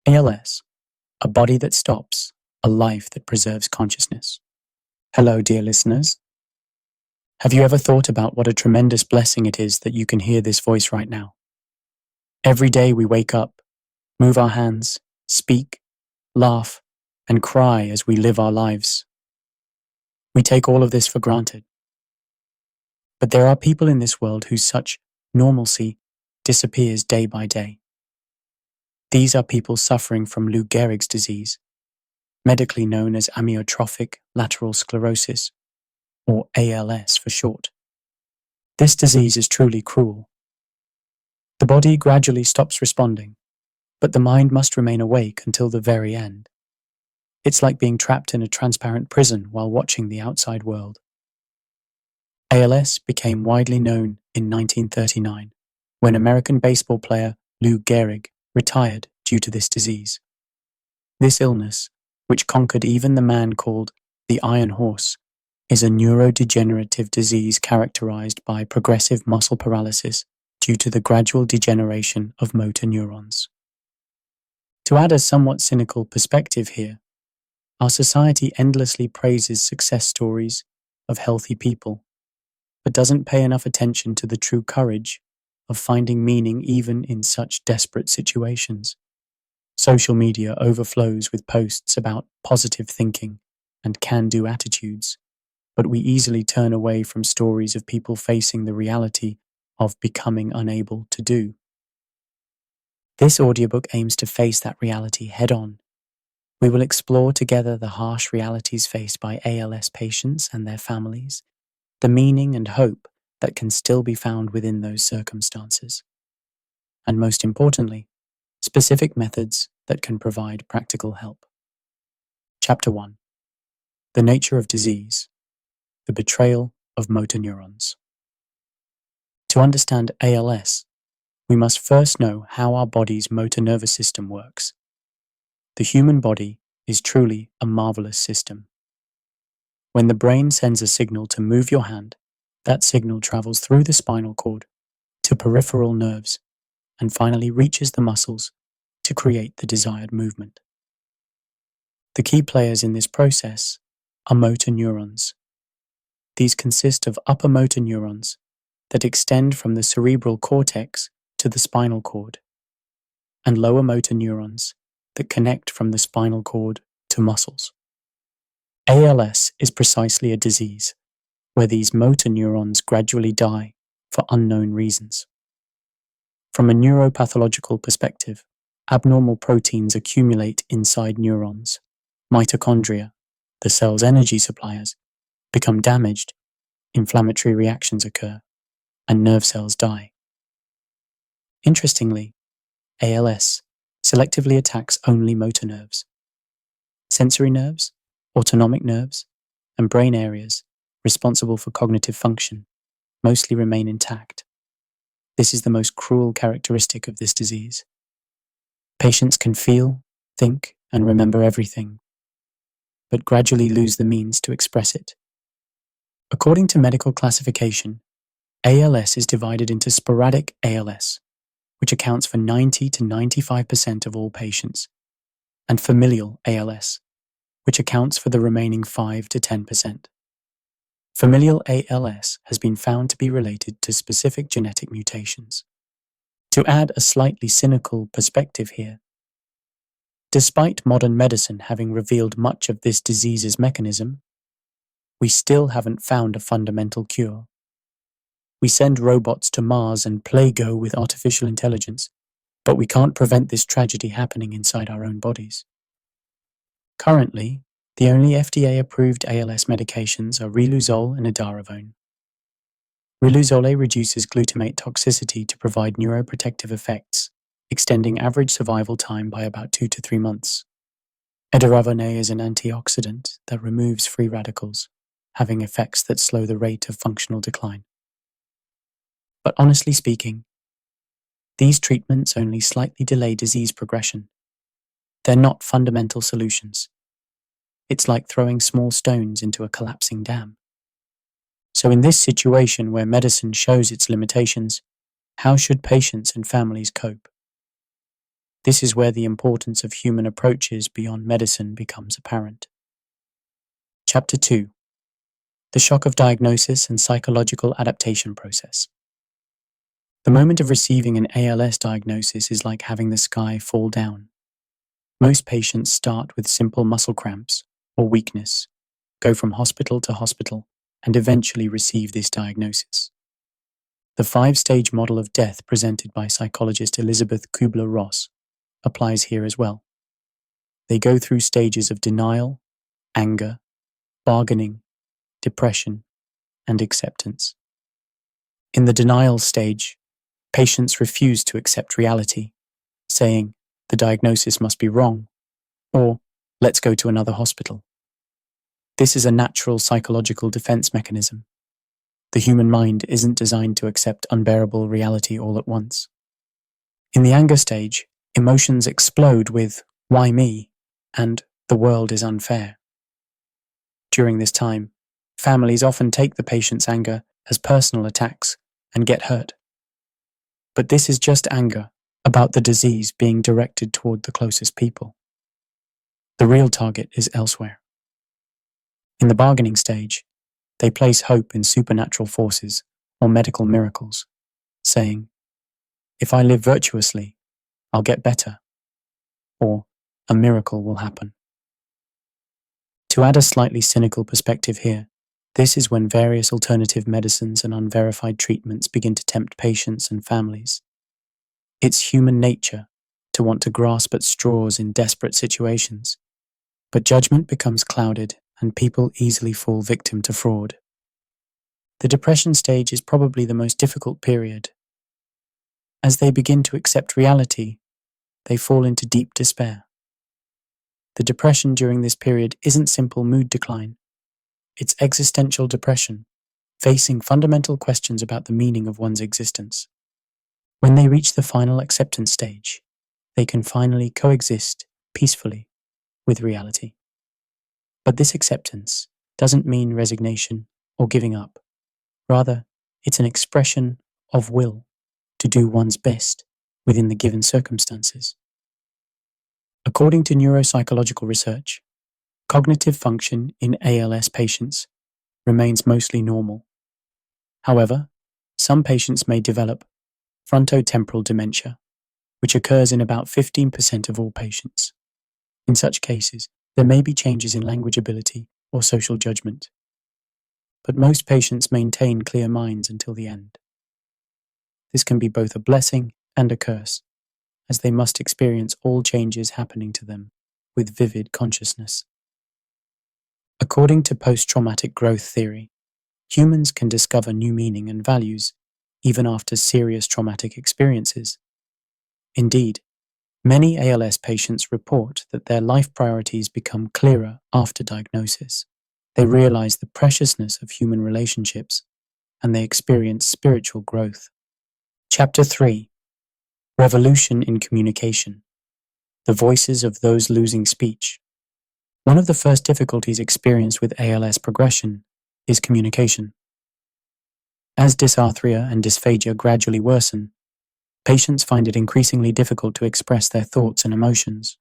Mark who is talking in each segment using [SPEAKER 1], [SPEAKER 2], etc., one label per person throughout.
[SPEAKER 1] ALS, a body that stops, a life that preserves consciousness. Hello, dear listeners. Have you ever thought about what a tremendous blessing it is that you can hear this voice right now? Every day we wake up, move our hands, speak, laugh, and cry as we live our lives. We take all of this for granted. But there are people in this world whose such normalcy disappears day by day. These are people suffering from Lou Gehrig's disease, medically known as Amyotrophic Lateral Sclerosis, or ALS for short. This disease is truly cruel. The body gradually stops responding, but the mind must remain awake until the very end. It's like being trapped in a transparent prison while watching the outside world. ALS became widely known in 1939 when American baseball player Lou Gehrig retired due to this disease. This illness, which conquered even the man called the Iron Horse, is a neurodegenerative disease characterized by progressive muscle paralysis due to the gradual degeneration of motor neurons. To add a somewhat cynical perspective here, our society endlessly praises success stories of healthy people, but doesn't pay enough attention to the true courage of finding meaning even in such desperate situations. Social media overflows with posts about positive thinking and can-do attitudes, but we easily turn away from stories of people facing the reality of becoming unable to do. This audiobook aims to face that reality head-on. We will explore together the harsh realities faced by ALS patients and their families, the meaning and hope that can still be found within those circumstances, and most importantly, specific methods that can provide practical help. Chapter 1. The Nature of Disease, the Betrayal of Motor Neurons. To understand ALS, we must first know how our body's motor nervous system works. The human body is truly a marvelous system. When the brain sends a signal to move your hand, that signal travels through the spinal cord to peripheral nerves and finally reaches the muscles to create the desired movement. The key players in this process are motor neurons. These consist of upper motor neurons that extend from the cerebral cortex to the spinal cord, and lower motor neurons that connect from the spinal cord to muscles. ALS is precisely a disease where these motor neurons gradually die for unknown reasons. From a neuropathological perspective, abnormal proteins accumulate inside neurons. Mitochondria, the cell's energy suppliers, become damaged, inflammatory reactions occur, and nerve cells die. Interestingly, ALS selectively attacks only motor nerves. Sensory nerves, autonomic nerves, and brain areas responsible for cognitive function mostly remain intact. This is the most cruel characteristic of this disease. Patients can feel, think, and remember everything, but gradually lose the means to express it. According to medical classification, ALS is divided into sporadic ALS, which accounts for 90 to 95% of all patients, and familial ALS, which accounts for the remaining 5 to 10%. Familial ALS has been found to be related to specific genetic mutations. To add a slightly cynical perspective here, despite modern medicine having revealed much of this disease's mechanism, we still haven't found a fundamental cure. We send robots to Mars and play Go with artificial intelligence, but we can't prevent this tragedy happening inside our own bodies. Currently, the only FDA-approved ALS medications are riluzole and edaravone. Riluzole reduces glutamate toxicity to provide neuroprotective effects, extending average survival time by about 2 to 3 months. Edaravone is an antioxidant that removes free radicals, having effects that slow the rate of functional decline. But honestly speaking, these treatments only slightly delay disease progression. They're not fundamental solutions. It's like throwing small stones into a collapsing dam. So in this situation where medicine shows its limitations, how should patients and families cope? This is where the importance of human approaches beyond medicine becomes apparent. Chapter 2: The shock of diagnosis and psychological adaptation process. The moment of receiving an ALS diagnosis is like having the sky fall down. Most patients start with simple muscle cramps or weakness, go from hospital to hospital, and eventually receive this diagnosis. The 5-stage model of death presented by psychologist Elizabeth Kubler-Ross applies here as well. They go through stages of denial, anger, bargaining, depression, and acceptance. In the denial stage, patients refuse to accept reality, saying, "The diagnosis must be wrong," or "Let's go to another hospital." This is a natural psychological defense mechanism. The human mind isn't designed to accept unbearable reality all at once. In the anger stage, emotions explode with "why me?" and "the world is unfair." During this time, families often take the patient's anger as personal attacks and get hurt. But this is just anger about the disease being directed toward the closest people. The real target is elsewhere. In the bargaining stage, they place hope in supernatural forces or medical miracles, saying, "If I live virtuously, I'll get better," or "a miracle will happen." To add a slightly cynical perspective here, this is when various alternative medicines and unverified treatments begin to tempt patients and families. It's human nature to want to grasp at straws in desperate situations, but judgment becomes clouded and people easily fall victim to fraud. The depression stage is probably the most difficult period. As they begin to accept reality, they fall into deep despair. The depression during this period isn't simple mood decline. It's existential depression, facing fundamental questions about the meaning of one's existence. When they reach the final acceptance stage, they can finally coexist peacefully with reality. But this acceptance doesn't mean resignation or giving up. Rather, it's an expression of will to do one's best within the given circumstances. According to neuropsychological research, cognitive function in ALS patients remains mostly normal. However, some patients may develop frontotemporal dementia, which occurs in about 15% of all patients. In such cases, there may be changes in language ability or social judgment. But most patients maintain clear minds until the end. This can be both a blessing and a curse, as they must experience all changes happening to them with vivid consciousness. According to post-traumatic growth theory, humans can discover new meaning and values even after serious traumatic experiences. Indeed, many ALS patients report that their life priorities become clearer after diagnosis. They realize the preciousness of human relationships, and they experience spiritual growth. Chapter 3: Revolution in Communication. The voices of those losing speech. One of the first difficulties experienced with ALS progression is communication. As dysarthria and dysphagia gradually worsen, patients find it increasingly difficult to express their thoughts and emotions.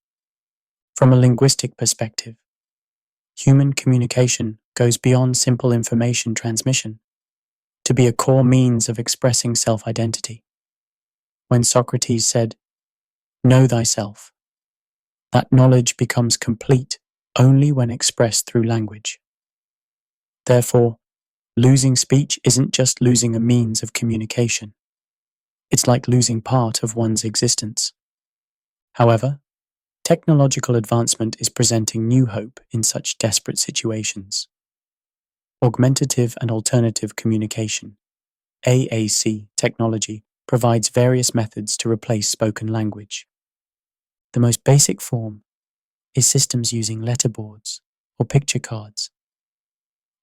[SPEAKER 1] From a linguistic perspective, human communication goes beyond simple information transmission to be a core means of expressing self-identity. When Socrates said, "Know thyself," that knowledge becomes complete only when expressed through language. Therefore, losing speech isn't just losing a means of communication. It's like losing part of one's existence. However, technological advancement is presenting new hope in such desperate situations. Augmentative and alternative communication, AAC technology, provides various methods to replace spoken language. The most basic form is systems using letterboards or picture cards.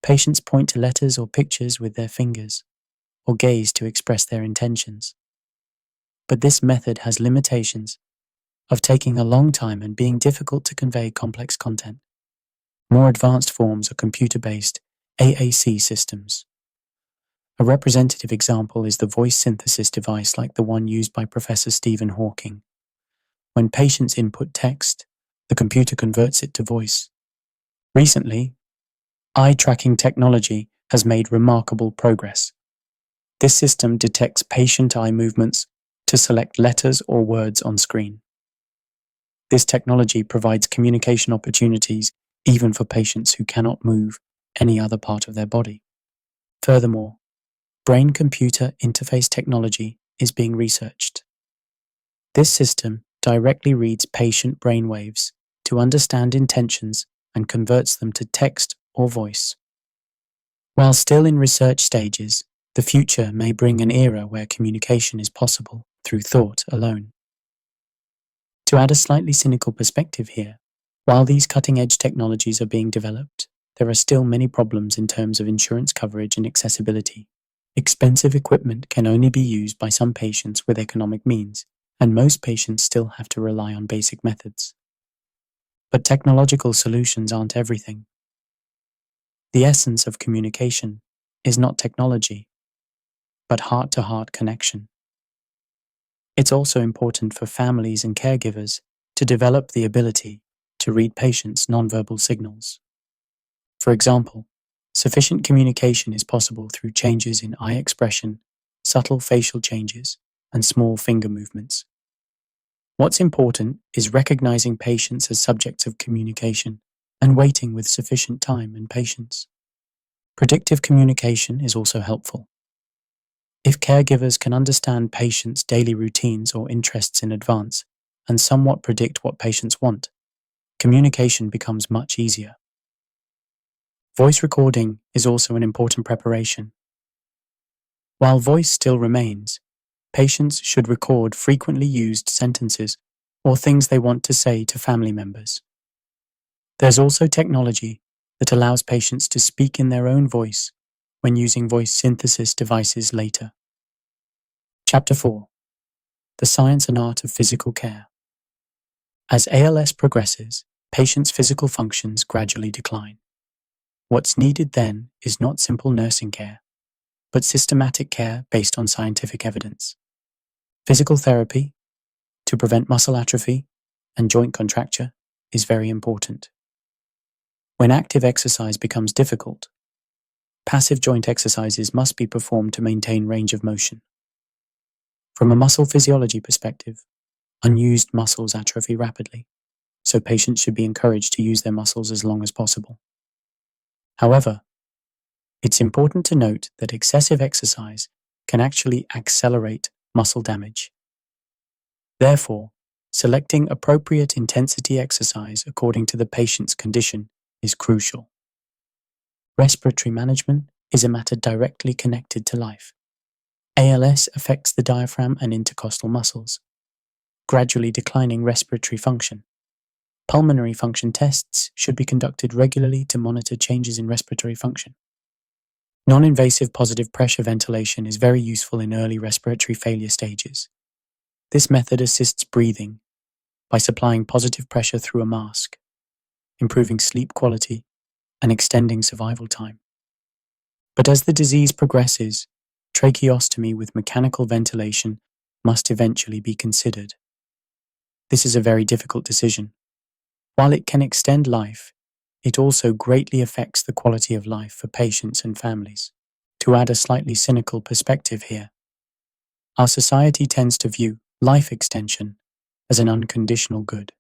[SPEAKER 1] Patients point to letters or pictures with their fingers or gaze to express their intentions. But this method has limitations of taking a long time and being difficult to convey complex content. More advanced forms are computer-based AAC systems. A representative example is the voice synthesis device like the one used by Professor Stephen Hawking. When patients input text, the computer converts it to voice. Recently, eye tracking technology has made remarkable progress. This system detects patient eye movements to select letters or words on screen. This technology provides communication opportunities even for patients who cannot move any other part of their body. Furthermore, brain-computer interface technology is being researched. This system directly reads patient brainwaves to understand intentions and converts them to text or voice. While still in research stages, the future may bring an era where communication is possible through thought alone. To add a slightly cynical perspective here, while these cutting-edge technologies are being developed, there are still many problems in terms of insurance coverage and accessibility. Expensive equipment can only be used by some patients with economic means, and most patients still have to rely on basic methods. But technological solutions aren't everything. The essence of communication is not technology, but heart-to-heart connection. It's also important for families and caregivers to develop the ability to read patients' nonverbal signals. For example, sufficient communication is possible through changes in eye expression, subtle facial changes, and small finger movements. What's important is recognizing patients as subjects of communication and waiting with sufficient time and patience. Predictive communication is also helpful. If caregivers can understand patients' daily routines or interests in advance and somewhat predict what patients want, communication becomes much easier. Voice recording is also an important preparation. While voice still remains, patients should record frequently used sentences or things they want to say to family members. There's also technology that allows patients to speak in their own voice when using voice synthesis devices later. Chapter 4. The Science and Art of Physical Care. As ALS progresses, patients' physical functions gradually decline. What's needed then is not simple nursing care, but systematic care based on scientific evidence. Physical therapy, to prevent muscle atrophy and joint contracture, is very important. When active exercise becomes difficult, passive joint exercises must be performed to maintain range of motion. From a muscle physiology perspective, unused muscles atrophy rapidly, so patients should be encouraged to use their muscles as long as possible. However, it's important to note that excessive exercise can actually accelerate muscle damage. Therefore, selecting appropriate intensity exercise according to the patient's condition is crucial. Respiratory management is a matter directly connected to life. ALS affects the diaphragm and intercostal muscles, gradually declining respiratory function. Pulmonary function tests should be conducted regularly to monitor changes in respiratory function. Non-invasive positive pressure ventilation is very useful in early respiratory failure stages. This method assists breathing by supplying positive pressure through a mask, improving sleep quality and extending survival time. But as the disease progresses, tracheostomy with mechanical ventilation must eventually be considered. This is a very difficult decision. While it can extend life, it also greatly affects the quality of life for patients and families. To add a slightly cynical perspective here, our society tends to view life extension as an unconditional good.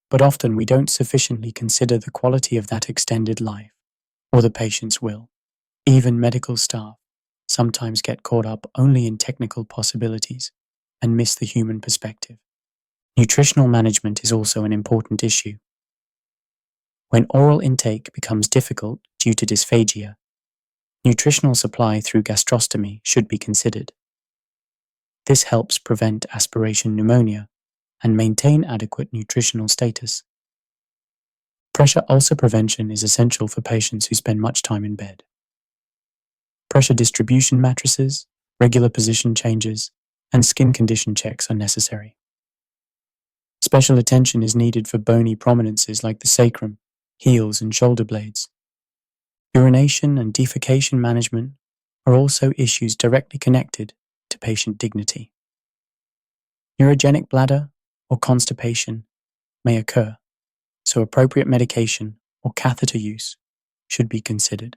[SPEAKER 1] But often we don't sufficiently consider the quality of that extended life or the patient's will. Even medical staff sometimes get caught up only in technical possibilities and miss the human perspective. Nutritional management is also an important issue. When oral intake becomes difficult due to dysphagia, nutritional supply through gastrostomy should be considered. This helps prevent aspiration pneumonia and maintain adequate nutritional status. Pressure ulcer prevention is essential for patients who spend much time in bed. Pressure distribution matrices, regular position changes, and skin condition checks are necessary. Special attention is needed for bony prominences like the sacrum, heels, and shoulder blades. Urination and defecation management are also issues directly connected to patient dignity. Neurogenic bladder or constipation may occur, so appropriate medication or catheter use should be considered.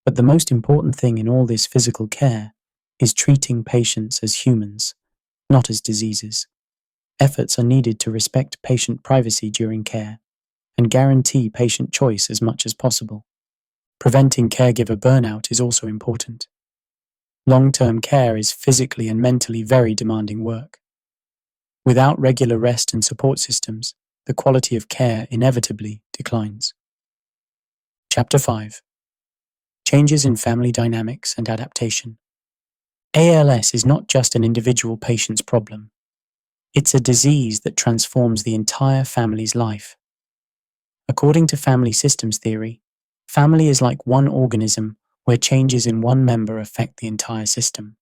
[SPEAKER 1] But the most important thing in all this physical care is treating patients as humans, not as diseases. Efforts are needed to respect patient privacy during care and guarantee patient choice as much as possible. Preventing caregiver burnout is also important. Long-term care is physically and mentally very demanding work. Without regular rest and support systems, the quality of care inevitably declines. Chapter 5. Changes in family dynamics and adaptation. ALS is not just an individual patient's problem. It's a disease that transforms the entire family's life. According to family systems theory, family is like one organism where changes in one member affect the entire system.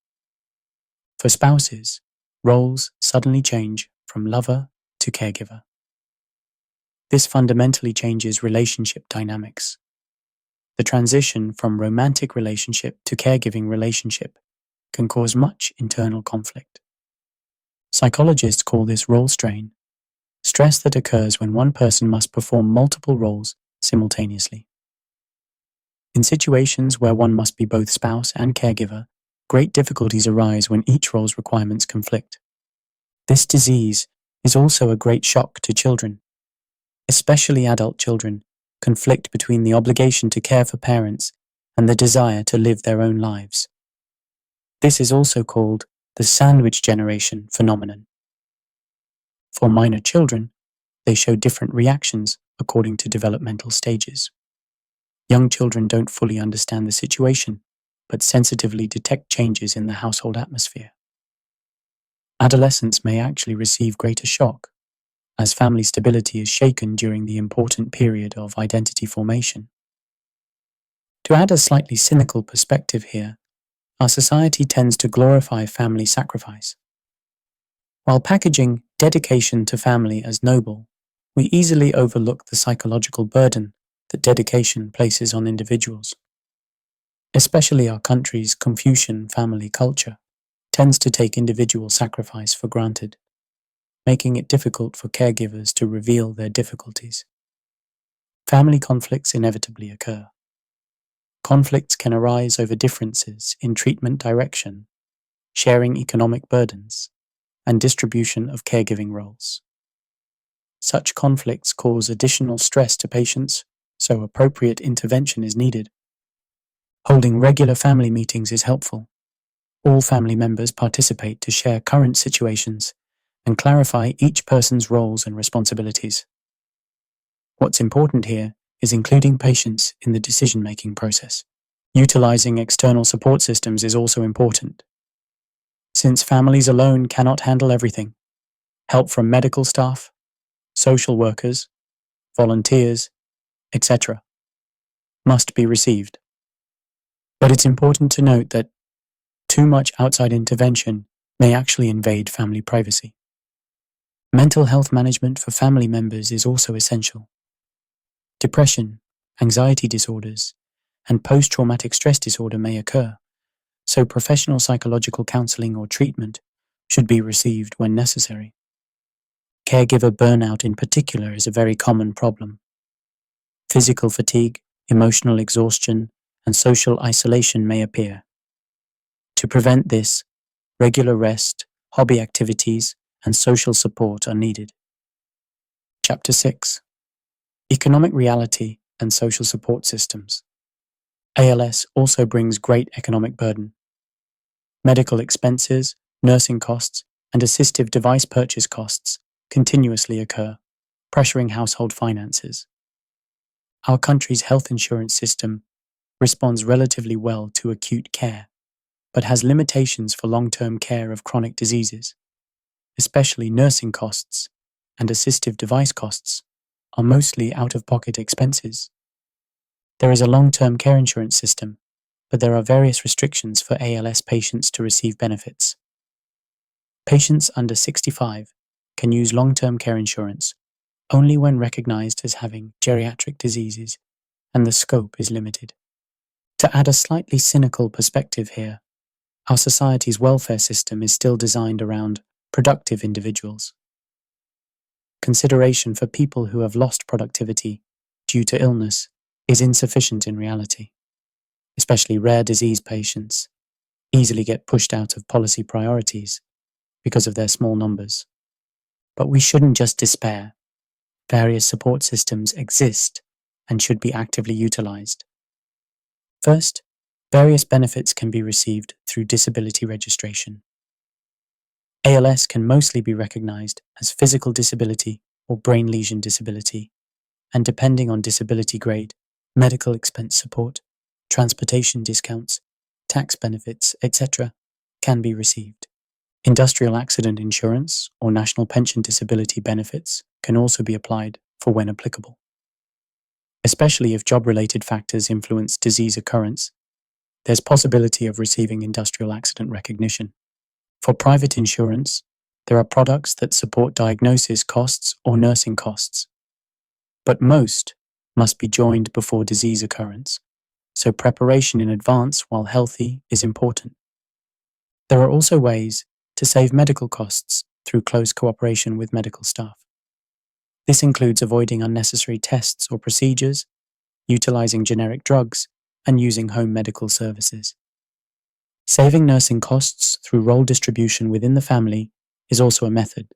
[SPEAKER 1] For spouses, roles suddenly change from lover to caregiver. This fundamentally changes relationship dynamics. The transition from romantic relationship to caregiving relationship can cause much internal conflict. Psychologists call this role strain, stress that occurs when one person must perform multiple roles simultaneously. In situations where one must be both spouse and caregiver, great difficulties arise when each role's requirements conflict. This disease is also a great shock to children. Especially adult children conflict between the obligation to care for parents and the desire to live their own lives. This is also called the sandwich generation phenomenon. For minor children, they show different reactions according to developmental stages. Young children don't fully understand the situation, but sensitively detect changes in the household atmosphere. Adolescents may actually receive greater shock, as family stability is shaken during the important period of identity formation. To add a slightly cynical perspective here, our society tends to glorify family sacrifice. While packaging dedication to family as noble, we easily overlook the psychological burden that dedication places on individuals. Especially our country's Confucian family culture tends to take individual sacrifice for granted, making it difficult for caregivers to reveal their difficulties. Family conflicts inevitably occur. Conflicts can arise over differences in treatment direction, sharing economic burdens, and distribution of caregiving roles. Such conflicts cause additional stress to patients, so appropriate intervention is needed. Holding regular family meetings is helpful. All family members participate to share current situations and clarify each person's roles and responsibilities. What's important here is including patients in the decision-making process. Utilizing external support systems is also important. Since families alone cannot handle everything, help from medical staff, social workers, volunteers, etc., must be received. But it's important to note that too much outside intervention may actually invade family privacy. Mental health management for family members is also essential. Depression, anxiety disorders, and post-traumatic stress disorder may occur, so professional psychological counseling or treatment should be received when necessary. Caregiver burnout in particular is a very common problem. Physical fatigue, emotional exhaustion, and social isolation may appear. To prevent this, regular rest, hobby activities, and social support are needed. Chapter 6. Economic reality and social support systems. ALS also brings great economic burden. Medical expenses, nursing costs, and assistive device purchase costs continuously occur, pressuring household finances. Our country's health insurance system responds relatively well to acute care, but has limitations for long-term care of chronic diseases. Especially nursing costs and assistive device costs are mostly out-of-pocket expenses. There is a long-term care insurance system, but there are various restrictions for ALS patients to receive benefits. Patients under 65 can use long-term care insurance only when recognized as having geriatric diseases, and the scope is limited. To add a slightly cynical perspective here, our society's welfare system is still designed around productive individuals. consideration for people who have lost productivity due to illness is insufficient in reality. Especially rare disease patients easily get pushed out of policy priorities because of their small numbers. But we shouldn't just despair. Various support systems exist and should be actively utilized. First, various benefits can be received through disability registration. ALS can mostly be recognized as physical disability or brain lesion disability, and depending on disability grade, medical expense support, transportation discounts, tax benefits, etc., can be received. Industrial accident insurance or national pension disability benefits can also be applied for when applicable. Especially if job-related factors influence disease occurrence, there's possibility of receiving industrial accident recognition. For private insurance, there are products that support diagnosis costs or nursing costs, but most must be joined before disease occurrence, so preparation in advance while healthy is important. There are also ways to save medical costs through close cooperation with medical staff. This includes avoiding unnecessary tests or procedures, utilizing generic drugs, and using home medical services. Saving nursing costs through role distribution within the family is also a method.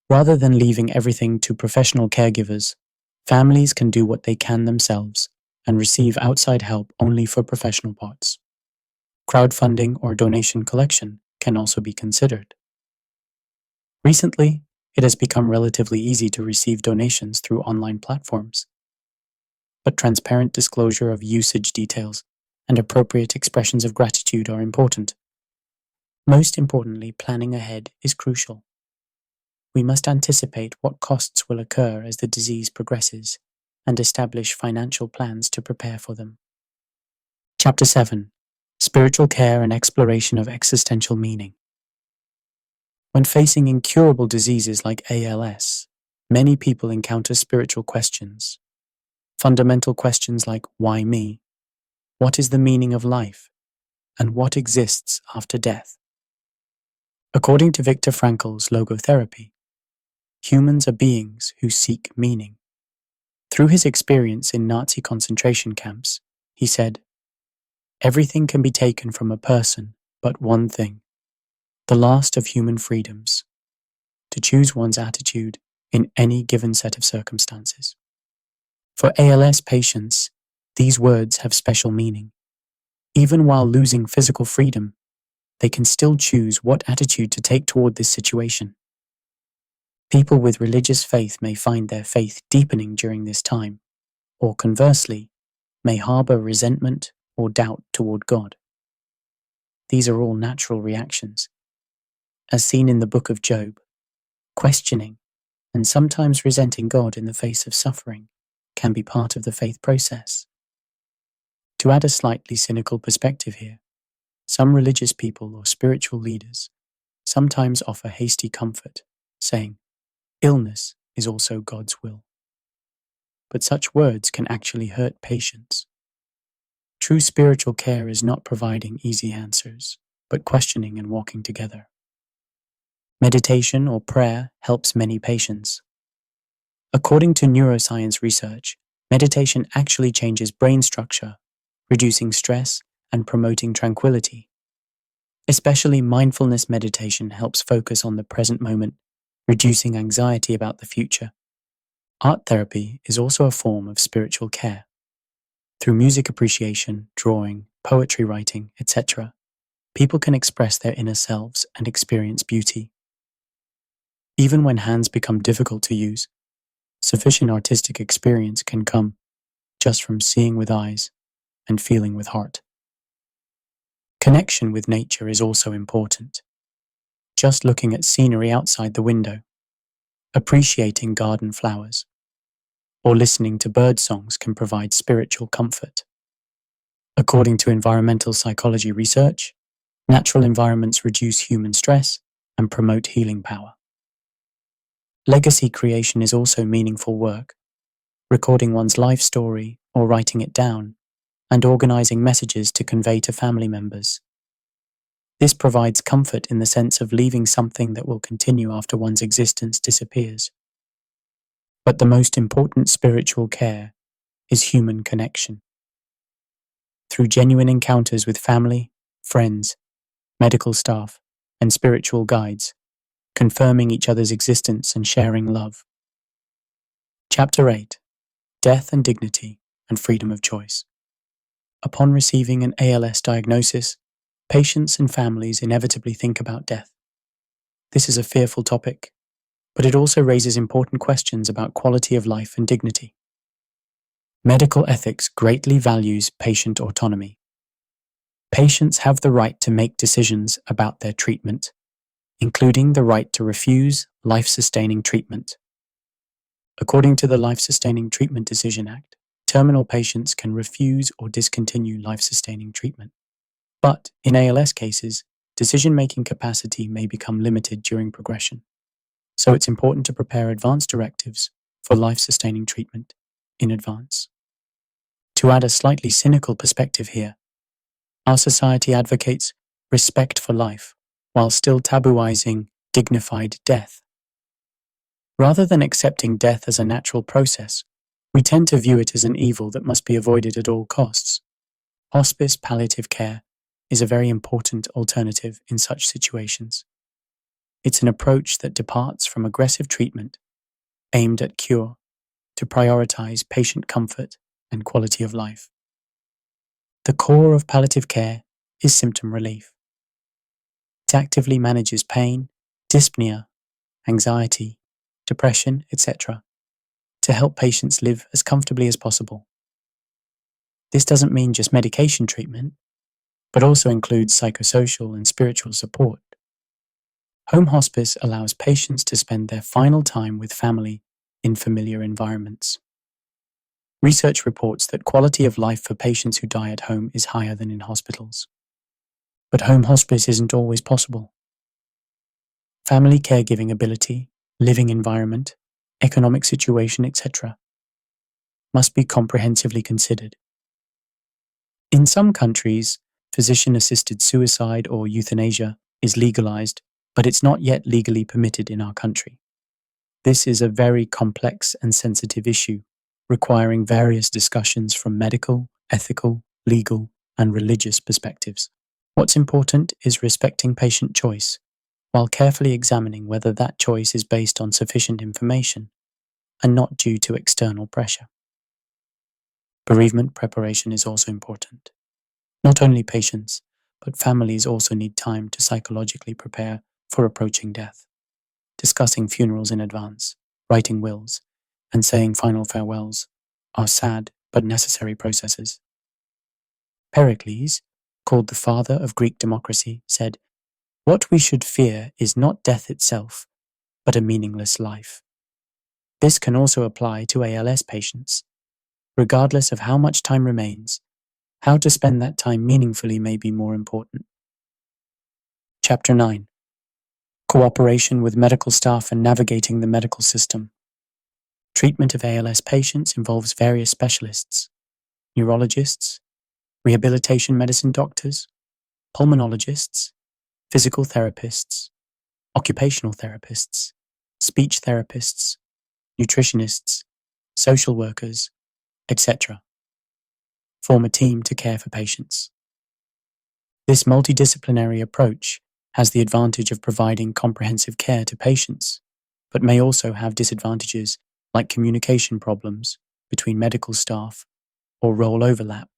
[SPEAKER 1] Rather than leaving everything to professional caregivers, families can do what they can themselves and receive outside help only for professional parts. Crowdfunding or donation collection can also be considered. Recently, it has become relatively easy to receive donations through online platforms, but transparent disclosure of usage details and appropriate expressions of gratitude are important. Most importantly, planning ahead is crucial. We must anticipate what costs will occur as the disease progresses and establish financial plans to prepare for them. Chapter 7. Spiritual Care and Exploration of Existential Meaning. When facing incurable diseases like ALS, many people encounter spiritual questions. Fundamental questions like, why me? What is the meaning of life? And what exists after death? According to Viktor Frankl's logotherapy, humans are beings who seek meaning. Through his experience in Nazi concentration camps, he said, "Everything can be taken from a person but one thing, the last of human freedoms, to choose one's attitude in any given set of circumstances." For ALS patients, these words have special meaning. Even while losing physical freedom, they can still choose what attitude to take toward this situation. People with religious faith may find their faith deepening during this time, or conversely, may harbor resentment or doubt toward God. These are all natural reactions. As seen in the book of Job, questioning and sometimes resenting God in the face of suffering can be part of the faith process. To add a slightly cynical perspective here, some religious people or spiritual leaders sometimes offer hasty comfort, saying, "Illness is also God's will." But such words can actually hurt patients. True spiritual care is not providing easy answers, but questioning and walking together. Meditation or prayer helps many patients. According to neuroscience research, meditation actually changes brain structure, reducing stress and promoting tranquility. Especially mindfulness meditation helps focus on the present moment, reducing anxiety about the future. Art therapy is also a form of spiritual care. Through music appreciation, drawing, poetry writing, etc., people can express their inner selves and experience beauty. Even when hands become difficult to use, sufficient artistic experience can come just from seeing with eyes and feeling with heart. Connection with nature is also important. Just looking at scenery outside the window, appreciating garden flowers, or listening to bird songs can provide spiritual comfort. According to environmental psychology research, natural environments reduce human stress and promote healing power. Legacy creation is also meaningful work, recording one's life story or writing it down, and organizing messages to convey to family members. This provides comfort in the sense of leaving something that will continue after one's existence disappears. But the most important spiritual care is human connection. Through genuine encounters with family, friends, medical staff, and spiritual guides, confirming each other's existence and sharing love. Chapter 8: Death and Dignity and Freedom of Choice. Upon receiving an ALS diagnosis, patients and families inevitably think about death. This is a fearful topic, but it also raises important questions about quality of life and dignity. Medical ethics greatly values patient autonomy. Patients have the right to make decisions about their treatment, including the right to refuse life-sustaining treatment. According to the Life-Sustaining Treatment Decision Act, terminal patients can refuse or discontinue life-sustaining treatment. But in ALS cases, decision-making capacity may become limited during progression. So it's important to prepare advance directives for life-sustaining treatment in advance. To add a slightly cynical perspective here, our society advocates respect for life while still tabooizing dignified death. Rather than accepting death as a natural process, we tend to view it as an evil that must be avoided at all costs. Hospice palliative care is a very important alternative in such situations. It's an approach that departs from aggressive treatment aimed at cure to prioritize patient comfort and quality of life. The core of palliative care is symptom relief. It actively manages pain, dyspnea, anxiety, depression, etc., to help patients live as comfortably as possible. This doesn't mean just medication treatment, but also includes psychosocial and spiritual support. Home hospice allows patients to spend their final time with family in familiar environments. Research reports that quality of life for patients who die at home is higher than in hospitals. But home hospice isn't always possible. Family caregiving ability, living environment, economic situation, etc., must be comprehensively considered. In some countries, physician-assisted suicide or euthanasia is legalized, but it's not yet legally permitted in our country. This is a very complex and sensitive issue, requiring various discussions from medical, ethical, legal, and religious perspectives. What's important is respecting patient choice, while carefully examining whether that choice is based on sufficient information and not due to external pressure. Bereavement preparation is also important. Not only patients, but families also need time to psychologically prepare for approaching death. Discussing funerals in advance, writing wills, and saying final farewells are sad but necessary processes. Pericles, called the father of Greek democracy, said, "What we should fear is not death itself, but a meaningless life." This can also apply to ALS patients. Regardless of how much time remains, how to spend that time meaningfully may be more important. Chapter 9: Cooperation with medical staff and navigating the medical system. Treatment of ALS patients involves various specialists: neurologists, rehabilitation medicine doctors, pulmonologists, physical therapists, occupational therapists, speech therapists, nutritionists, social workers, etc. Form a team to care for patients. This multidisciplinary approach has the advantage of providing comprehensive care to patients, but may also have disadvantages like communication problems between medical staff or role overlap.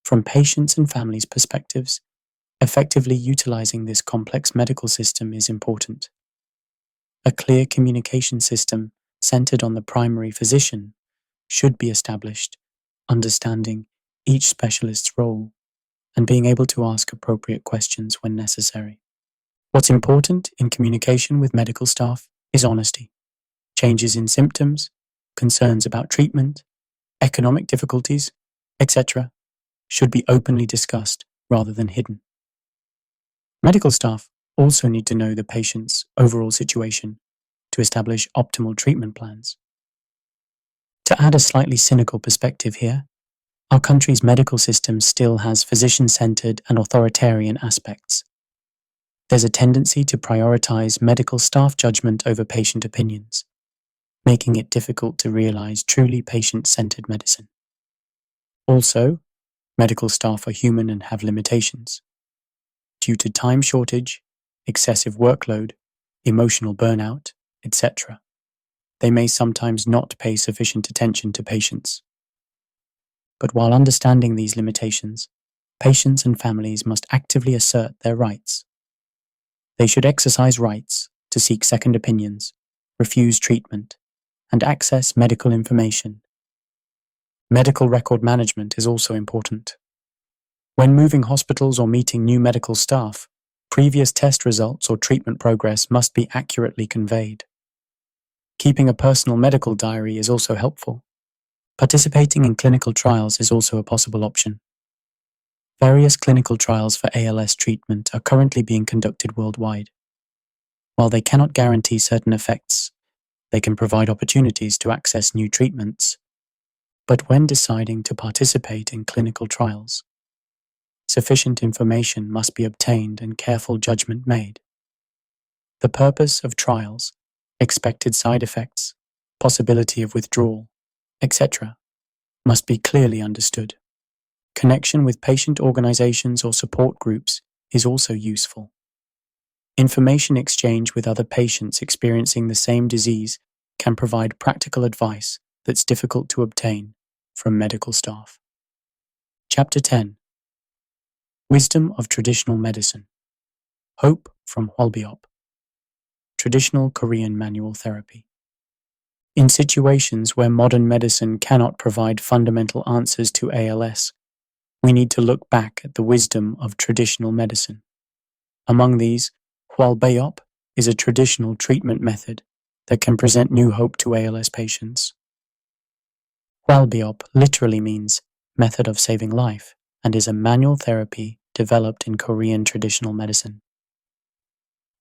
[SPEAKER 1] From patients' and families' perspectives, effectively utilizing this complex medical system is important. A clear communication system centered on the primary physician should be established, understanding each specialist's role and being able to ask appropriate questions when necessary. What's important in communication with medical staff is honesty. Changes in symptoms, concerns about treatment, economic difficulties, etc., should be openly discussed rather than hidden. Medical staff also need to know the patient's overall situation to establish optimal treatment plans. To add a slightly cynical perspective here, our country's medical system still has physician-centered and authoritarian aspects. There's a tendency to prioritize medical staff judgment over patient opinions. making it difficult to realize truly patient-centered medicine. Also, medical staff are human and have limitations. Due to time shortage, excessive workload, emotional burnout, etc., they may sometimes not pay sufficient attention to patients. But while understanding these limitations, patients and families must actively assert their rights. They should exercise rights to seek second opinions, refuse treatment, and access medical information. Medical record management is also important. When moving hospitals or meeting new medical staff, previous test results or treatment progress must be accurately conveyed. Keeping a personal medical diary is also helpful. Participating in clinical trials is also a possible option. Various clinical trials for ALS treatment are currently being conducted worldwide. While they cannot guarantee certain effects, they can provide opportunities to access new treatments. But when deciding to participate in clinical trials, sufficient information must be obtained and careful judgment made. The purpose of trials, expected side effects, possibility of withdrawal, etc., must be clearly understood. Connection with patient organizations or support groups is also useful. Information exchange with other patients experiencing the same disease can provide practical advice that's difficult to obtain from medical staff. Chapter 10. Wisdom of Traditional Medicine. Hope from Hwalbiop. Traditional Korean Manual Therapy. In situations where modern medicine cannot provide fundamental answers to ALS, we need to look back at the wisdom of traditional medicine. Among these, Hwalbiop is a traditional treatment method that can present new hope to ALS patients. Hwalbiop literally means method of saving life and is a manual therapy developed in Korean traditional medicine.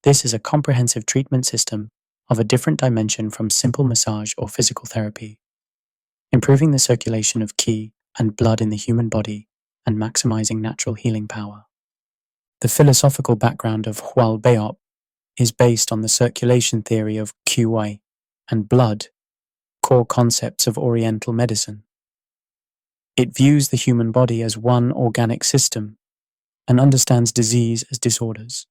[SPEAKER 1] This is a comprehensive treatment system of a different dimension from simple massage or physical therapy, improving the circulation of qi and blood in the human body and maximizing natural healing power. The philosophical background of Hwalbiop is based on the circulation theory of qi and blood, core concepts of Oriental medicine. It views the human body as one organic system and understands disease as disorders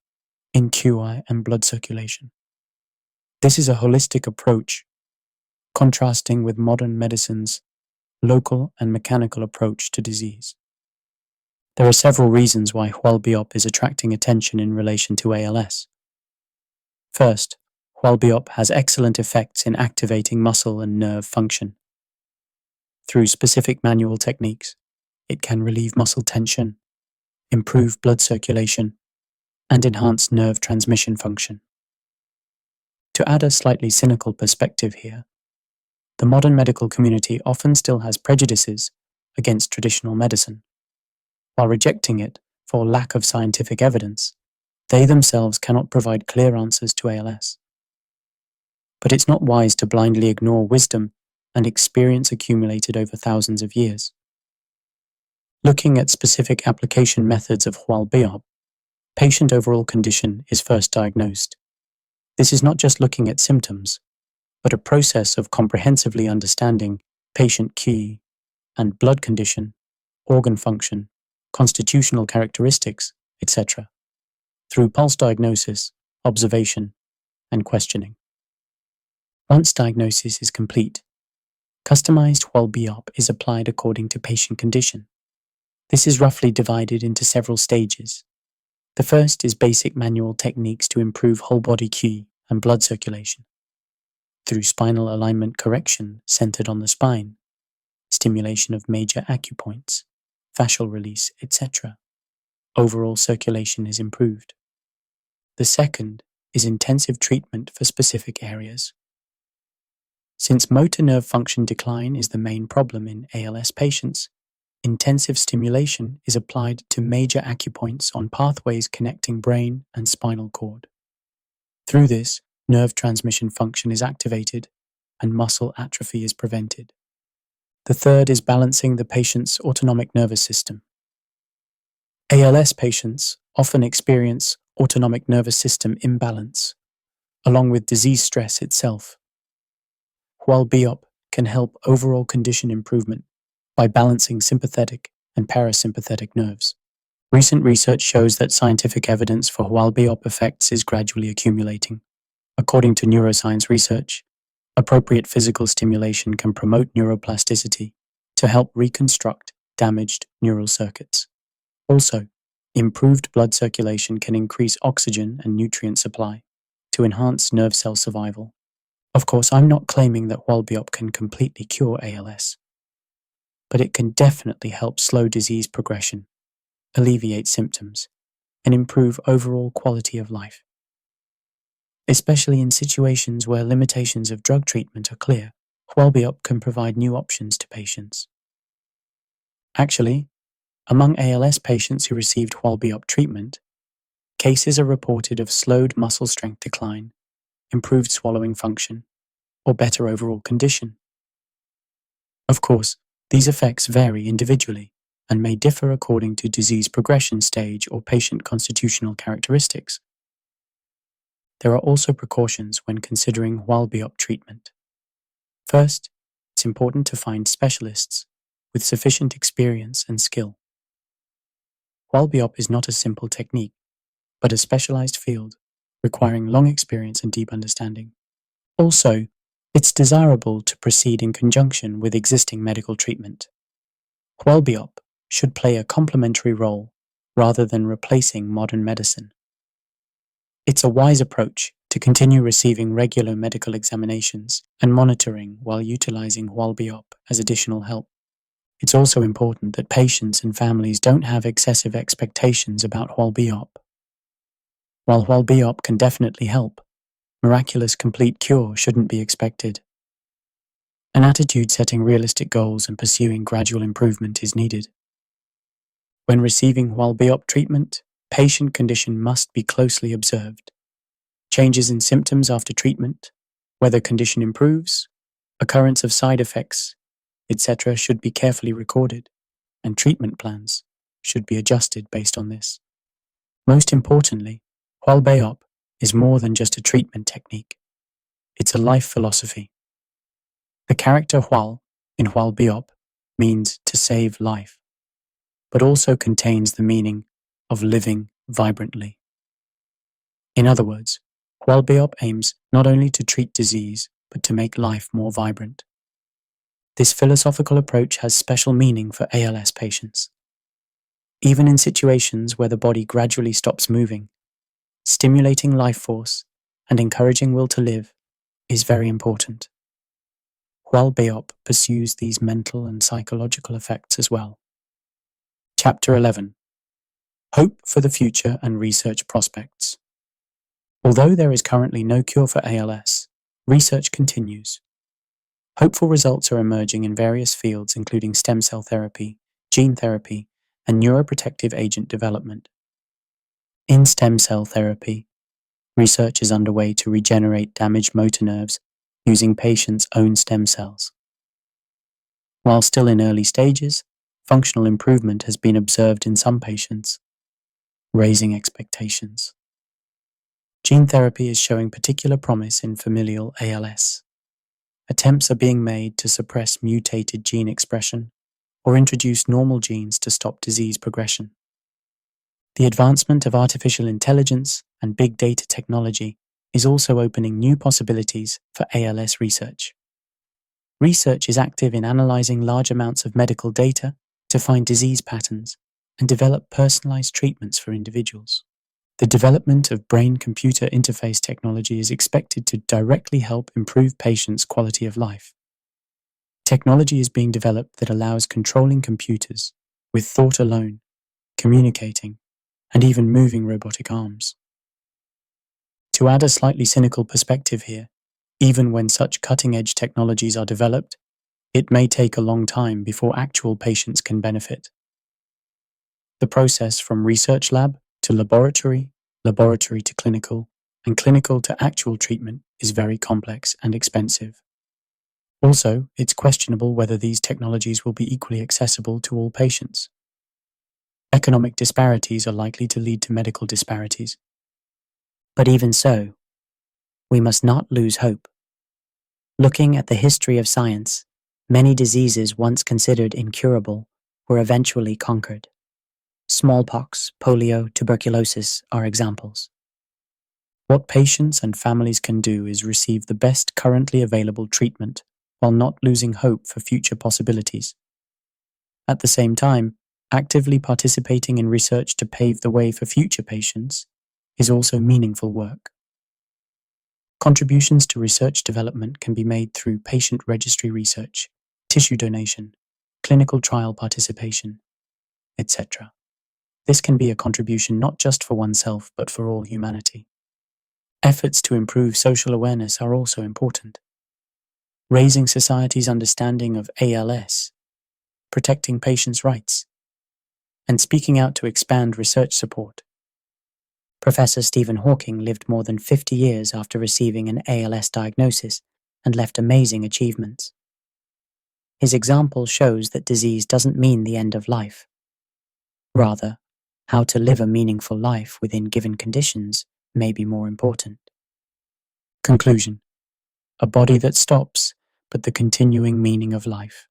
[SPEAKER 1] in qi and blood circulation. This is a holistic approach, contrasting with modern medicine's local and mechanical approach to disease. There are several reasons why Hwalbiop is attracting attention in relation to ALS. First, Hwalbiop has excellent effects in activating muscle and nerve function. Through specific manual techniques, it can relieve muscle tension, improve blood circulation, and enhance nerve transmission function. To add a slightly cynical perspective here, the modern medical community often still has prejudices against traditional medicine. While rejecting it for lack of scientific evidence, they themselves cannot provide clear answers to ALS. But it's not wise to blindly ignore wisdom and experience accumulated over thousands of years. Looking at specific application methods of Hwalbiop, patient overall condition is first diagnosed. This is not just looking at symptoms, but a process of comprehensively understanding patient qi and blood condition, organ function, constitutional characteristics, etc., through pulse diagnosis, observation, and questioning. Once diagnosis is complete, customized Hwalbiop is applied according to patient condition. This is roughly divided into several stages. The first is basic manual techniques to improve whole body qi and blood circulation. Through spinal alignment correction centered on the spine, stimulation of major acupoints, fascial release, etc., overall circulation is improved. The second is intensive treatment for specific areas. Since motor nerve function decline is the main problem in ALS patients, intensive stimulation is applied to major acupoints on pathways connecting brain and spinal cord. Through this, nerve transmission function is activated and muscle atrophy is prevented. The third is balancing the patient's autonomic nervous system. ALS patients often experience autonomic nervous system imbalance, along with disease stress itself. while BOP can help overall condition improvement by balancing sympathetic and parasympathetic nerves. Recent research shows that scientific evidence for while BOP effects is gradually accumulating. According to neuroscience research, appropriate physical stimulation can promote neuroplasticity to help reconstruct damaged neural circuits. Also, improved blood circulation can increase oxygen and nutrient supply to enhance nerve cell survival. Of course, I'm not claiming that while BOP can completely cure ALS, but it can definitely help slow disease progression, alleviate symptoms, and improve overall quality of life. Especially in situations where limitations of drug treatment are clear, while BOP can provide new options to patients. Actually, among ALS patients who received while BOP treatment, cases are reported of slowed muscle strength decline, improved swallowing function, or better overall condition. Of course, these effects vary individually and may differ according to disease progression stage or patient constitutional characteristics. There are also precautions when considering while BOP treatment. First, it's important to find specialists with sufficient experience and skill. While BOP is not a simple technique, but a specialized field requiring long experience and deep understanding. Also, it's desirable to proceed in conjunction with existing medical treatment. While BOP should play a complementary role rather than replacing modern medicine. It's a wise approach to continue receiving regular medical examinations and monitoring while utilizing while BOP as additional help. It's also important that patients and families don't have excessive expectations about while BOP. While while BOP can definitely help, miraculous complete cure shouldn't be expected. An attitude setting realistic goals and pursuing gradual improvement is needed. When receiving while BOP treatment, patient condition must be closely observed. Changes in symptoms after treatment, whether condition improves, occurrence of side effects, etc. should be carefully recorded, and treatment plans should be adjusted based on this. Most importantly, while BOP is more than just a treatment technique. It's a life philosophy. The character while in while BOP means to save life, but also contains the meaning of living vibrantly. In other words, while BOP aims not only to treat disease, but to make life more vibrant. This philosophical approach has special meaning for ALS patients. Even in situations where the body gradually stops moving, stimulating life force and encouraging will to live is very important. While BOP pursues these mental and psychological effects as well. Chapter 11. Hope for the future and research prospects. Although there is currently no cure for ALS, research continues. Hopeful results are emerging in various fields including stem cell therapy, gene therapy, and neuroprotective agent development. In stem cell therapy, research is underway to regenerate damaged motor nerves using patients' own stem cells. While still in early stages, functional improvement has been observed in some patients, raising expectations. Gene therapy is showing particular promise in familial ALS. Attempts are being made to suppress mutated gene expression or introduce normal genes to stop disease progression. The advancement of artificial intelligence and big data technology is also opening new possibilities for ALS research. Research is active in analyzing large amounts of medical data to find disease patterns and develop personalized treatments for individuals. The development of brain-computer interface technology is expected to directly help improve patients' quality of life. Technology is being developed that allows controlling computers, with thought alone, communicating, and even moving robotic arms. To add a slightly cynical perspective here, even when such cutting-edge technologies are developed, it may take a long time before actual patients can benefit. The process from research lab to laboratory, laboratory to clinical, and clinical to actual treatment is very complex and expensive. Also, it's questionable whether these technologies will be equally accessible to all patients. Economic disparities are likely to lead to medical disparities. But even so, we must not lose hope. Looking at the history of science, many diseases once considered incurable were eventually conquered. Smallpox, polio, tuberculosis are examples. What patients and families can do is receive the best currently available treatment while not losing hope for future possibilities. At the same time, actively participating in research to pave the way for future patients is also meaningful work. Contributions to research development can be made through patient registry research, tissue donation, clinical trial participation, etc. This can be a contribution not just for oneself but for all humanity. Efforts to improve social awareness are also important. Raising society's understanding of ALS, protecting patients' rights, and speaking out to expand research support. Professor Stephen Hawking lived more than 50 years after receiving an ALS diagnosis and left amazing achievements. His example shows that disease doesn't mean the end of life. Rather, how to live a meaningful life within given conditions may be more important. Conclusion: a body that stops, but the continuing meaning of life.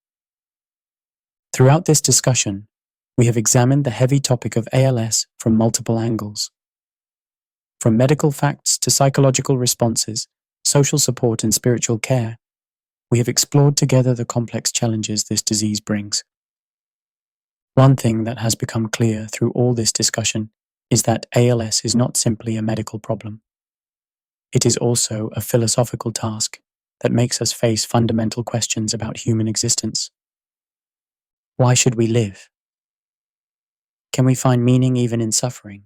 [SPEAKER 1] Throughout this discussion, we have examined the heavy topic of ALS from multiple angles. From medical facts to psychological responses, social support and spiritual care, we have explored together the complex challenges this disease brings. One thing that has become clear through all this discussion is that ALS is not simply a medical problem. It is also a philosophical task that makes us face fundamental questions about human existence. Why should we live? Can we find meaning even in suffering?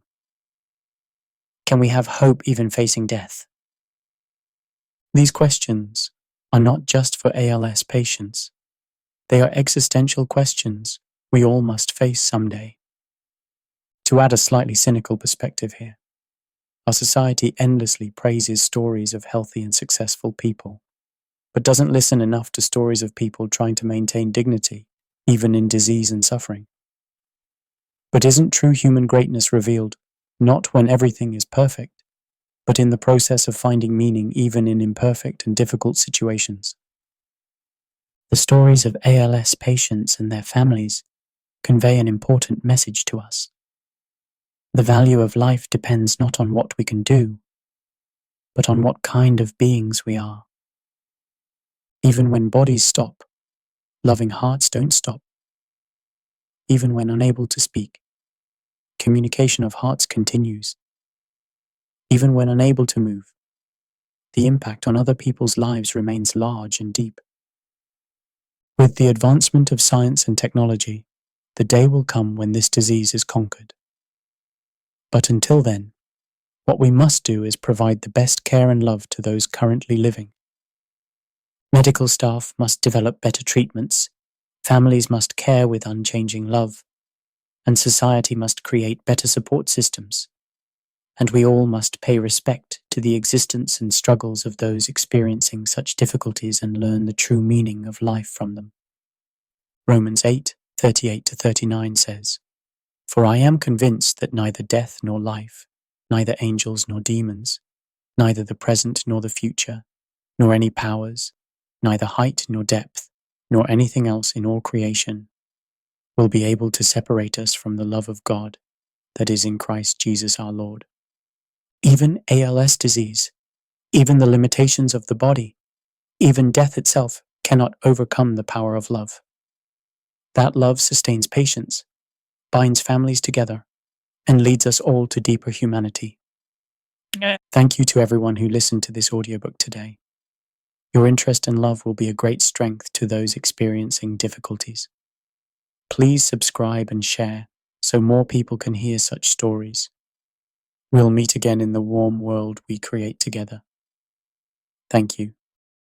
[SPEAKER 1] Can we have hope even facing death? These questions are not just for ALS patients. They are existential questions we all must face someday. To add a slightly cynical perspective here, our society endlessly praises stories of healthy and successful people, but doesn't listen enough to stories of people trying to maintain dignity, even in disease and suffering. But isn't true human greatness revealed not when everything is perfect, but in the process of finding meaning even in imperfect and difficult situations? The stories of ALS patients and their families convey an important message to us. The value of life depends not on what we can do, but on what kind of beings we are. Even when bodies stop, loving hearts don't stop. Even when unable to speak, communication of hearts continues. Even when unable to move, the impact on other people's lives remains large and deep. With the advancement of science and technology, the day will come when this disease is conquered. But until then, what we must do is provide the best care and love to those currently living. Medical staff must develop better treatments, families must care with unchanging love, and society must create better support systems. And we all must pay respect to the existence and struggles of those experiencing such difficulties and learn the true meaning of life from them. Romans 8:38-39 says, "For I am convinced that neither death nor life, neither angels nor demons, neither the present nor the future, nor any powers, neither height nor depth, nor anything else in all creation, will be able to separate us from the love of God that is in Christ Jesus our Lord." Even ALS disease, even the limitations of the body, even death itself cannot overcome the power of love. That love sustains patients, binds families together, and leads us all to deeper humanity. Thank you to everyone who listened to this audiobook today. Your interest and love will be a great strength to those experiencing difficulties. Please subscribe and share so more people can hear such stories. We'll meet again in the warm world we create together. Thank you.